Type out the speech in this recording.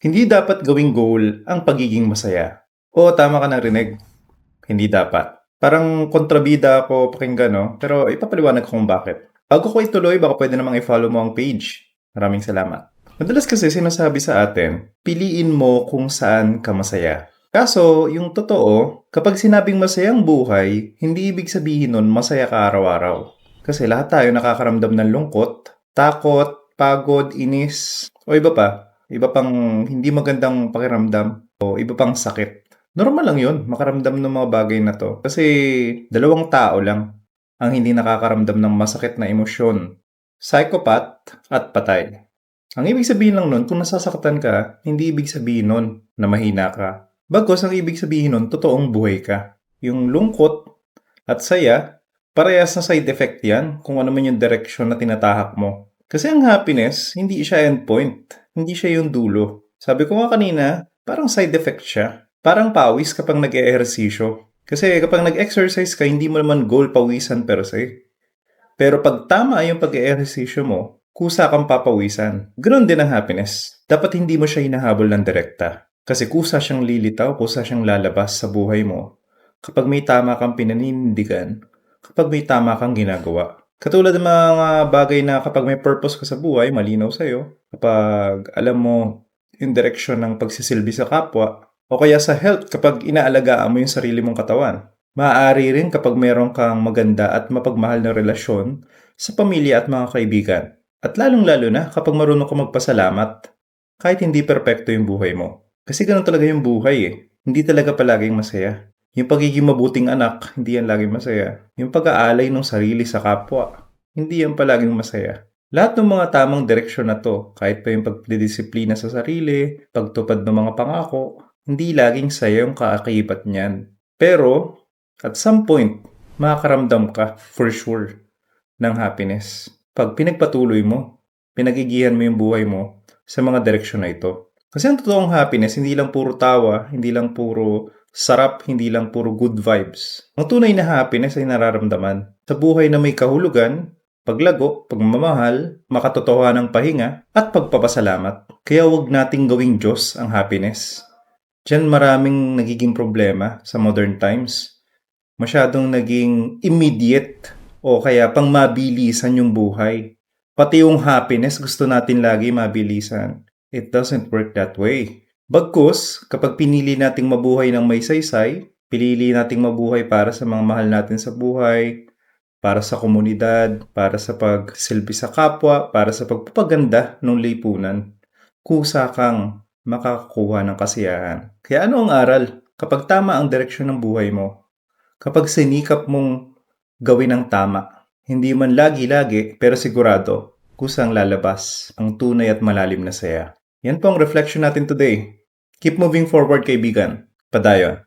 Hindi dapat gawing goal ang pagiging masaya. Oo, tama ka narinig. Hindi dapat. Parang kontrabida ako pakinggan, no? Pero ipapaliwanag ko kung bakit. Bago ko ituloy, baka pwede namang i-follow mo ang page. Maraming salamat. Madalas kasi sinasabi sa atin, piliin mo kung saan ka masaya. Kaso, yung totoo, kapag sinabing masayang buhay, hindi ibig sabihin nun masaya ka araw-araw. Kasi lahat tayo nakakaramdam ng lungkot, takot, pagod, inis, o iba pa. Iba pang hindi magandang pakiramdam o iba pang sakit. Normal lang yun, makaramdam ng mga bagay na to. Kasi dalawang tao lang ang hindi nakakaramdam ng masakit na emosyon. Psychopath at patay. Ang ibig sabihin lang nun, kung nasasaktan ka, hindi ibig sabihin nun na mahina ka. Bagkus, ang ibig sabihin nun, totoong buhay ka. Yung lungkot at saya, parehas na side effect yan kung ano man yung direction na tinatahak mo. Kasi ang happiness, hindi siya endpoint. Hindi siya yung dulo. Sabi ko nga kanina, parang side effect siya. Parang pawis kapag nag-eehersisyo. Kasi kapag nag-exercise ka, hindi mo naman goal pawisan per se. Pero pag tama yung pag-eehersisyo mo, kusa kang papawisan. Ganoon din ang happiness. Dapat hindi mo siya hinahabol ng direkta. Kasi kusa siyang lilitaw, kusa siyang lalabas sa buhay mo kapag may tama kang pinaninindigan, kapag may tama kang ginagawa. Katulad ng mga bagay na kapag may purpose ka sa buhay, malinaw sa'yo. Kapag alam mo yung direksyon ng pagsisilbi sa kapwa, o kaya sa health kapag inaalagaan mo yung sarili mong katawan. Maaari rin kapag meron kang maganda at mapagmahal na relasyon sa pamilya at mga kaibigan. At lalong-lalo na kapag marunong ka magpasalamat kahit hindi perpekto yung buhay mo. Kasi ganun talaga yung buhay eh. Hindi talaga palaging masaya. Yung pagiging mabuting anak, hindi yan laging masaya. Yung pag-aalay ng sarili sa kapwa, hindi yan palaging masaya. Lahat ng mga tamang direksyon na to, kahit pa yung pagdidisiplina sa sarili, pagtupad ng mga pangako, hindi laging saya yung kaakibat niyan. Pero, at some point, makakaramdam ka, for sure, ng happiness. Pag pinagpatuloy mo, pinagigihan mo yung buhay mo sa mga direksyon na ito. Kasi ang totoong happiness, hindi lang puro tawa, hindi lang puro sarap, hindi lang puro good vibes. Ang tunay na happiness ay nararamdaman sa buhay na may kahulugan, paglago, pagmamahal, makatotohanang pahinga, at pagpapasalamat. Kaya huwag nating gawing Diyos ang happiness. Diyan maraming nagiging problema sa modern times. Masyadong naging immediate o kaya pang mabilisan yung buhay. Pati yung happiness gusto natin lagi mabilisan. It doesn't work that way. Bagkus, kapag pinili nating mabuhay ng may saysay, pinili nating mabuhay para sa mga mahal natin sa buhay, para sa komunidad, para sa pagsilbi sa kapwa, para sa pagpapaganda ng lipunan, kusa kang makakakuha ng kasiyahan. Kaya ano ang aral? Kapag tama ang direksyon ng buhay mo, kapag sinikap mong gawin ang tama, hindi man lagi-lagi pero sigurado, kusang lalabas ang tunay at malalim na saya. Yan po ang reflection natin today. Keep moving forward, kaibigan. Padayon.